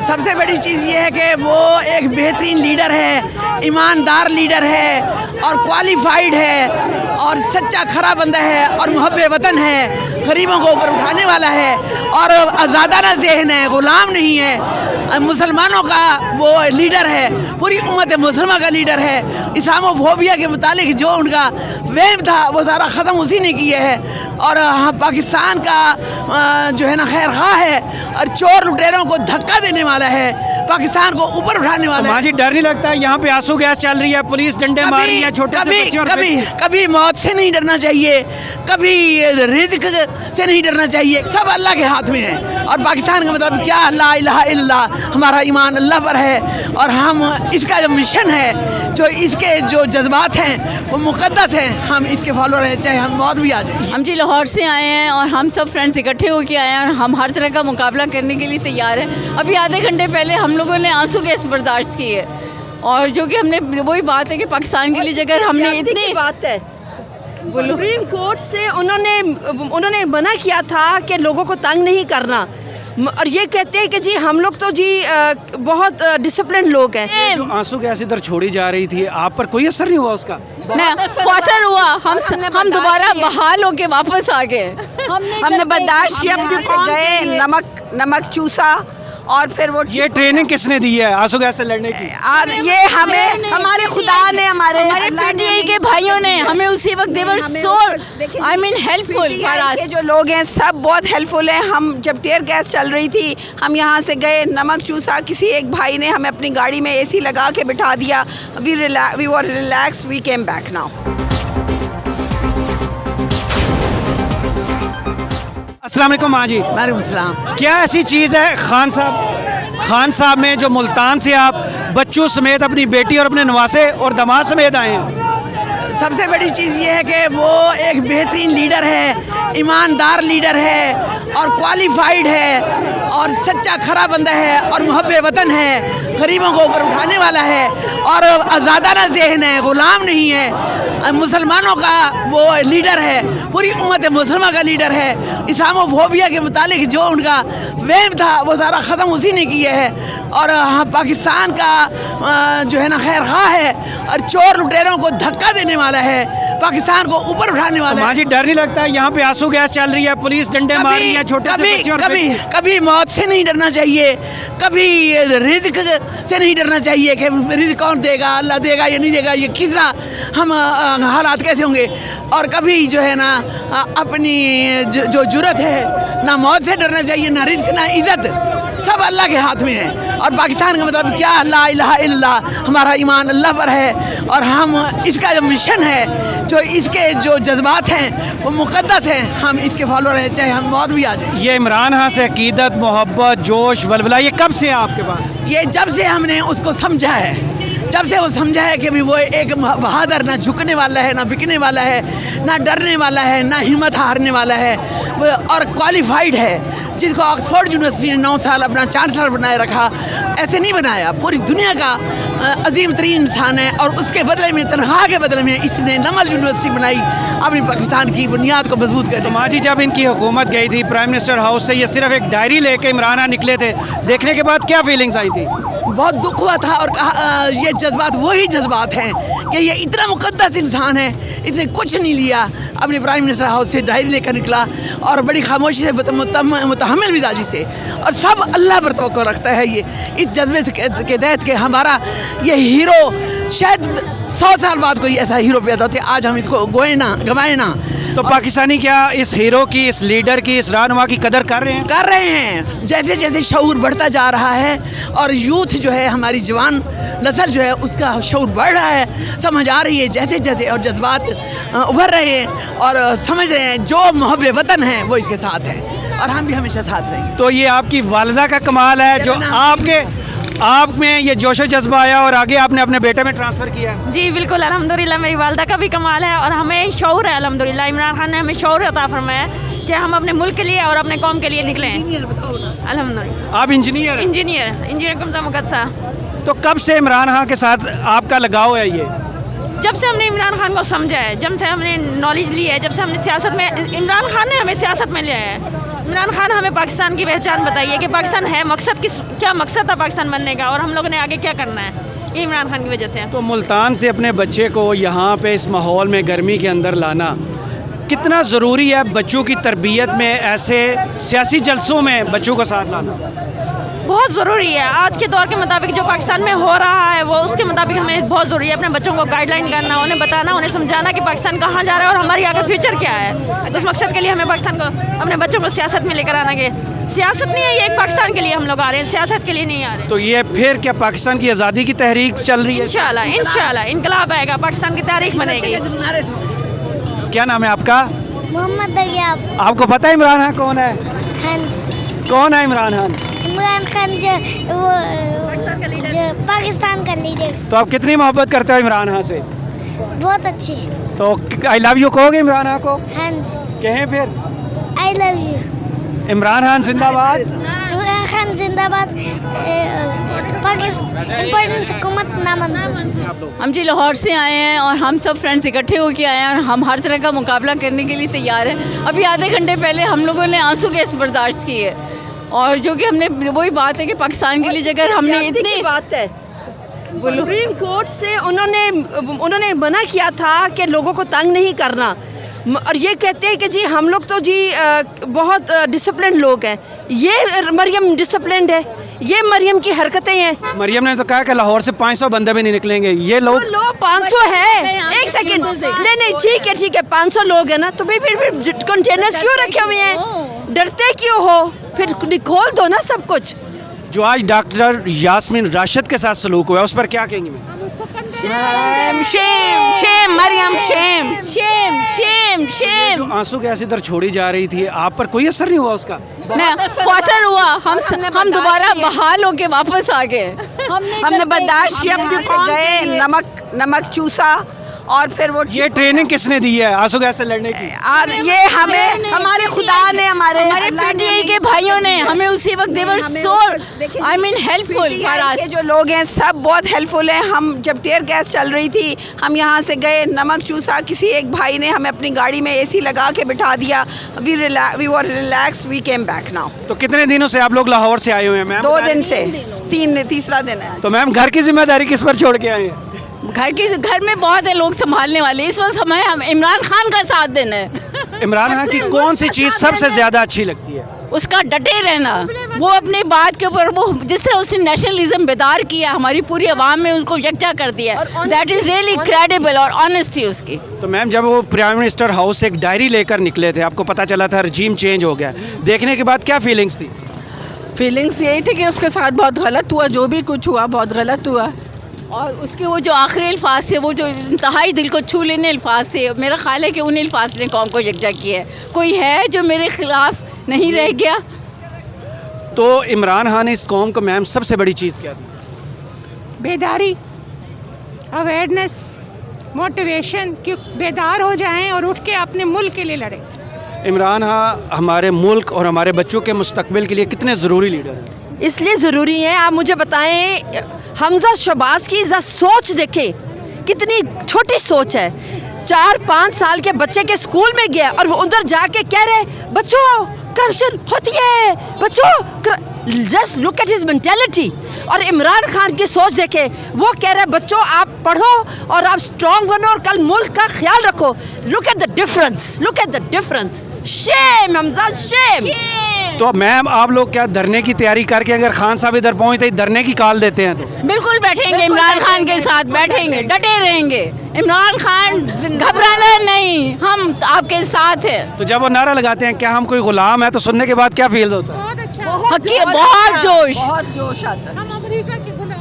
सबसे बड़ी चीज़ ये है कि वो एक बेहतरीन लीडर है, ईमानदार लीडर है और क्वालिफाइड है और सच्चा खरा बंदा है और मुहब्बे वतन है, गरीबों को ऊपर उठाने वाला है और आज़ादाना ज़हन है, ग़ुलाम नहीं है, मुसलमानों का वो लीडर है, पूरी उम्मत मुसलमान का लीडर है। इस्लामोफोबिया के मुतालिक जो उनका वहम था वो सारा ख़त्म उसी ने किया है और पाकिस्तान का जो है ना खैर खा है और चोर लुटेरों को धक्का देने वाला है, पाकिस्तान को ऊपर उठाने वाला है। माँ जी डर नहीं लगता है? यहाँ पे आंसू गैस चल रही है, पुलिस डंडे मार रही है, छोटे से बच्चे और कभी मौत से नहीं डरना चाहिए, कभी रिज़्क से नहीं डरना चाहिए, सब अल्लाह के हाथ में है। और पाकिस्तान का मतलब क्या, ला इलाहा इल्लल्लाह, हमारा ईमान अल्लाह पर है और हम इसका जो मिशन है, जो इसके जो जज्बात हैं वो मुक़द्दस हैं, हम इसके फॉलोअर हैं, चाहे हम मौत भी आ जाए। हम जी लाहौर से आए हैं और हम सब फ्रेंड्स इकट्ठे होकर आए हैं और हम हर तरह का मुकाबला करने के लिए तैयार हैं। अभी आधे घंटे पहले हम लोगों ने आंसू गैस बर्दाश्त की है और जो कि हमने वही बात है कि पाकिस्तान के लिए जगह हमने इतनी बात है, सुप्रीम कोर्ट से उन्होंने मना किया था कि लोगों को तंग नहीं करना और ये कहते हैं कि जी हम लोग तो जी बहुत डिसिप्लिन लोग हैं। जो आंसू गैस इधर छोड़ी जा रही थी, आप पर कोई असर नहीं हुआ उसका? असर हुआ, हम दोबारा बहाल होके वापस आ गए। हमने बर्दाश्त किया, अपनी कौम गए, नमक चूसा और फिर वो ये ट्रेनिंग किसने दी है आंसू गैस से लड़ने की? और ये हमें हमारे खुदा ने, हमारे पीटीआई के भाइयों ने हमें उसी वक्त they were so I mean helpful for us. जो लोग हैं सब बहुत हेल्पफुल हैं। हम जब टेयर गैस चल रही थी, हम यहाँ से गए, नमक चूसा, किसी एक भाई ने हमें अपनी गाड़ी में एसी लगा के बिठा दिया। We were relax, we came back now. अस्सलाम वालेकुम माँ जी। वालेकुम सलाम। क्या ऐसी चीज़ है खान साहब में जो मुल्तान से आप बच्चों समेत अपनी बेटी और अपने नवासे और दामाद समेत आए हैं? सबसे बड़ी चीज़ ये है कि वो एक बेहतरीन लीडर है, ईमानदार लीडर है और क्वालिफाइड है और सच्चा खरा बंदा है और मुहब्बे वतन है, गरीबों को ऊपर उठाने वाला है और आज़ादाना ज़हन है, ग़ुलाम नहीं है, मुसलमानों का वो लीडर है, पूरी उम्मत मुसलमान का लीडर है। इस्लामोफोबिया के मुतालिक जो उनका वहम था वो सारा ख़त्म उसी ने किया है और पाकिस्तान का जो है ना खैर खा है और चोर लुटेरों को धक्का देने वाला है, पाकिस्तान को ऊपर उठाने वाला है। माँ जी डर नहीं लगता है? यहाँ पे आंसू गैस चल रही है, पुलिस डंडे मार रही है, छोटे से बच्चे और कभी मौत से नहीं डरना चाहिए, कभी रिज़्क से नहीं डरना चाहिए कि रिज़्क कौन देगा, अल्लाह देगा या नहीं देगा, ये किस तरह हम हालात कैसे होंगे। और कभी जो है ना अपनी जो जुर्रत है, ना मौत से डरना चाहिए, ना रिज़्क, ना इज़्ज़त, सब अल्लाह के हाथ में है। और पाकिस्तान का मतलब क्या, ला इलाहा इल्लल्लाह, हमारा ईमान अल्लाह पर है और हम इसका जो मिशन है, जो इसके जो जज्बात हैं वो मुक़द्दस हैं, हम इसके फॉलोअर हैं, चाहे हम मौत भी आ जाए। ये इमरान खान से अकीदत, मोहब्बत, जोश, वलवला ये कब से है आपके पास? ये जब से हमने उसको समझा है, जब से वो समझा है कि भी वो एक बहादुर, ना झुकने वाला है, ना बिकने वाला है, ना डरने वाला है, ना हिम्मत हारने वाला है और क्वालिफाइड है, जिसको ऑक्सफोर्ड यूनिवर्सिटी ने 9 साल अपना चांसलर बनाए रखा। ऐसे नहीं बनाया, पूरी दुनिया का अजीम तरीन इंसान है और उसके बदले में, तनख्वाह के बदले में इसने नमल यूनिवर्सिटी बनाई अपनी पाकिस्तान की बुनियाद को मजबूत कर। तो माँ जी जब इनकी हुकूमत गई थी प्राइम मिनिस्टर हाउस से, ये सिर्फ एक डायरी लेके इमरान खान निकले थे, देखने के बाद क्या फीलिंग्स आई थी? बहुत दुख हुआ था और कहा ये जज्बात वही जज्बात हैं कि ये इतना मुक़द्दस इंसान है, इसने कुछ नहीं लिया, अपने प्राइम मिनिस्टर हाउस से डायरी लेकर निकला और बड़ी खामोशी से, मुतहम्मिल मिजाजी से, और सब अल्लाह पर तवक्कुल रखता है। ये इस जज्बे से के तहत कि हमारा ये हीरो शायद 100 साल बाद कोई ऐसा हीरो पैदा होते, आज हम इसको गवाए ना। तो पाकिस्तानी क्या इस हीरो की, इस लीडर की, इस रहनुमा की कदर कर रहे हैं? कर रहे हैं। जैसे जैसे शऊर बढ़ता जा रहा है और यूथ जो है, हमारी जवान नस्ल जो है, उसका शऊर बढ़ रहा है, समझ आ रही है जैसे जैसे, और जज्बात उभर रहे हैं और समझ रहे हैं जो मुहब्बे वतन है वो इसके साथ है और हम भी हमेशा साथ रहेंगे। तो ये आपकी वालिदा का कमाल है जो आप में ये जोशो जज्बा आया और आगे आपने अपने बेटे में ट्रांसफ़र किया। जी बिल्कुल, अल्हम्दुलिल्लाह मेरी वालिदा का भी कमाल है और हमें शऊर है। अल्हम्दुलिल्लाह इमरान खान ने हमें शऊर अता फरमाया कि हम अपने मुल्क के लिए और अपने कौम के लिए निकले हैं। अल्हम्दुलिल्लाह। आप इंजीनियर कमता मुकद्दसा। तो कब से इमरान खान के साथ आपका लगाव है? ये जब से हमने इमरान खान को समझा है, जब से हमने नॉलेज ली है, जब से हमने सियासत में, इमरान खान ने हमें सियासत में लिया है। इमरान खान हमें पाकिस्तान की पहचान बताइए कि पाकिस्तान है मकसद क्या मकसद था पाकिस्तान बनने का, और हम लोगों ने आगे क्या करना है, ये इमरान खान की वजह से है। तो मुल्तान से अपने बच्चे को यहाँ पे इस माहौल में गर्मी के अंदर लाना कितना ज़रूरी है बच्चों की तरबियत में, ऐसे सियासी जलसों में बच्चों का साथ लाना? बहुत ज़रूरी है। आज के दौर के मुताबिक जो पाकिस्तान में हो रहा है वो उसके मुताबिक हमें बहुत ज़रूरी है अपने बच्चों को गाइडलाइन करना, उन्हें बताना, उन्हें समझाना कि पाकिस्तान कहाँ जा रहा है और हमारी आगे फ्यूचर क्या है। उस मकसद के लिए हमें पाकिस्तान को, अपने बच्चों को सियासत में लेकर आना के, सियासत नहीं है ये, एक पाकिस्तान के लिए हम लोग आ रहे हैं, सियासत के लिए नहीं आ रहे। तो ये फिर क्या पाकिस्तान की आज़ादी की तहरीक चल रही है? इंशाल्लाह इनकलाब आएगा, पाकिस्तान की तारीख बनेगी। क्या नाम है आपका? मोहम्मद दरियाब। आपको पता है इमरान खान कौन है? हाँ जी। कौन है इमरान खान? इमरान खान जो पाकिस्तान का लीडर। तो आप कितनी मोहब्बत करते हो इमरान खान से? बहुत अच्छी। तो आई लव यू कहोगे इमरान खान को? हाँ जी। कहें फिर I love you. Imran Khan जिंदाबाद। इमरान खान जिंदाबाद। पाकिस्तान इम्पोर्टेंट हुकूमत नामंजूर। हम जी लाहौर से आए हैं और हम सब फ्रेंड्स इकट्ठे होकर आए हैं और हम हर तरह का मुकाबला करने के लिए तैयार हैं। अभी आधे घंटे पहले हम लोगों ने आंसू गैस बर्दाश्त की है, और जो कि हमने, वही बात है कि पाकिस्तान के लिए अगर हमने इतनी बात है, सुप्रीम कोर्ट से उन्होंने मना किया था कि लोगों को तंग नहीं करना, और ये कहते हैं कि जी हम लोग तो जी बहुत डिसिप्लिन लोग हैं। ये मरियम डिसिप्लिन है, ये मरियम की हरकतें हैं। मरियम ने तो कहा कि लाहौर से 500 बंदे भी नहीं निकलेंगे। ये लोग 500 है, एक सेकंड, नहीं ठीक है 500 लोग हैं ना, तो फिर कंटेनर्स क्यों रखे हुए हैं? डरते क्यों हो? फिर खोल दो ना सब कुछ। जो आज डॉक्टर यास्मीन राशिद के साथ सलूक हुआ है उस पर क्या कहेंगे? मैं शेम मरियम, शेम। जो आंसू गैस इधर छोड़ी जा रही थी, आप पर कोई असर नहीं हुआ उसका? असर हुआ, हम दोबारा बहाल होके वापस आ गए। हमने बर्दाश्त किया, गए, नमक चूसा, और फिर वो ये ट्रेनिंग किसने दी है आंसू गैस से लड़ने की? और ये हमें हमारे खुदा ने, हमारे पीटीआई के भाइयों ने हमें उसी वक्त they were so I mean helpful for us. जो लोग हैं सब बहुत हेल्पफुल हैं। हम जब टेयर गैस चल रही थी, हम यहाँ से गए, नमक चूसा, किसी एक भाई ने हमें अपनी गाड़ी में एसी लगा के बिठा दिया। We were relax, we came back now. तो कितने दिनों से आप लोग लाहौर से आए हुए हैं मैम? 2 दिन से, तीसरा दिन है। तो मैम घर की जिम्मेदारी किस पर छोड़ के आए हैं? घर में बहुत है लोग संभालने वाले, इस वक्त हमें इमरान खान का साथ देना है। इमरान खान की कौन सी चीज़ सबसे ज़्यादा अच्छी लगती है? उसका डटे रहना, वो अपनी बात के ऊपर, वो जिस तरह उसने नेशनलिज्म बेदार किया, हमारी पूरी आवाम में उसको यकजा कर दिया, दैट इज़ रियली क्रेडिबल, और ऑनेस्टी उसकी। तो मैम जब वो प्राइम मिनिस्टर हाउस से एक डायरी लेकर निकले थे, आपको पता चला था रजीम चेंज हो गया, देखने के बाद क्या फीलिंग्स थी? फीलिंग्स यही थी कि उसके साथ बहुत गलत हुआ, जो भी कुछ हुआ बहुत गलत हुआ। और उसके वो जो आखिरी अल्फाज थे, वो जो इंतहाई दिल को छू लेने अल्फाज थे, मेरा ख्याल है कि उन अल्फाज ने कौम को यकजा किया है। कोई है जो मेरे खिलाफ नहीं रह गया? तो इमरान खान ने इस कौम को मैम सबसे बड़ी चीज़ क्या दी? बेदारी, अवेयरनेस, मोटिवेशन, कि बेदार हो जाएं और उठ के अपने मुल्क के लिए लड़ें। इमरान खान हमारे मुल्क और हमारे बच्चों के मुस्तकबिल के लिए कितने ज़रूरी लीडर हैं? इसलिए ज़रूरी है। आप मुझे बताएं, हमजा शहबाज की सोच देखें, कितनी छोटी सोच है। 4-5 साल के बच्चे के स्कूल में गया और वो उधर जाके कह रहे बच्चों करप्शन होती है, बच्चों, just look at his mentality. और इमरान खान की सोच देखे, वो कह रहे बच्चों आप पढ़ो और आप स्ट्रॉन्ग बनो और कल मुल्क का ख्याल रखो। Look at the difference, look at the difference. Shame Hamza, shame. तो मैम आप लोग क्या धरने की तैयारी करके, अगर खान साहब इधर पहुँचते ही धरने की कॉल देते हैं तो? बिल्कुल बैठेंगे, इमरान खान के साथ बैठेंगे, डटे रहेंगे। इमरान खान घबराना नहीं, हम आपके साथ हैं। तो जब वो नारा लगाते हैं क्या हम कोई गुलाम है, तो सुनने के बाद क्या फील होता है? बहुत अच्छा, बहुत जोश आता है। हम अमेरिका के गुलाम